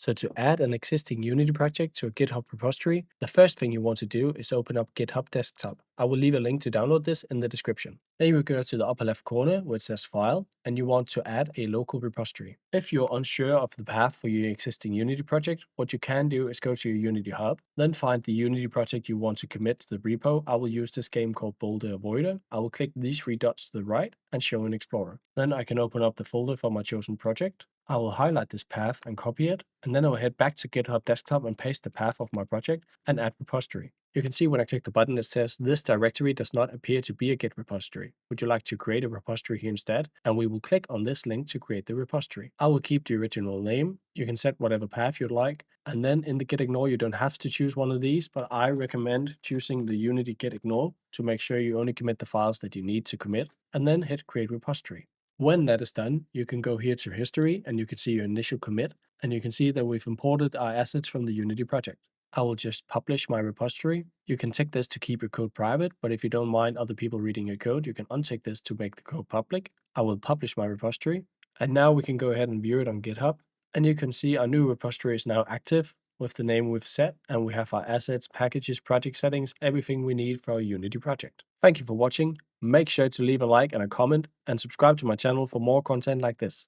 So to add an existing Unity project to a GitHub repository, the first thing you want to do is open up GitHub Desktop. I will leave a link to download this in the description. Then you will go to the upper left corner where it says File, and you want to add a local repository. If you're unsure of the path for your existing Unity project, what you can do is go to your Unity Hub, then find the Unity project you want to commit to the repo. I will use this game called Boulder Avoider. I will click these three dots to the right and show in Explorer. Then I can open up the folder for my chosen project. I will highlight this path and copy it, and then I will head back to GitHub Desktop and paste the path of my project and add repository. You can see when I click the button it says this directory does not appear to be a Git repository. Would you like to create a repository here instead? And we will click on this link to create the repository. I will keep the original name. You can set whatever path you'd like. And then in the git ignore, you don't have to choose one of these, but I recommend choosing the Unity git ignore to make sure you only commit the files that you need to commit, and then hit create repository. When that is done, you can go here to history and you can see your initial commit, and you can see that we've imported our assets from the Unity project. I will just publish my repository. You can tick this to keep your code private, but if you don't mind other people reading your code, you can untick this to make the code public. I will publish my repository, and now we can go ahead and view it on GitHub. And you can see our new repository is now active with the name we've set, and we have our assets, packages, project settings, everything we need for our Unity project. Thank you for watching. Make sure to leave a like and a comment, and subscribe to my channel for more content like this.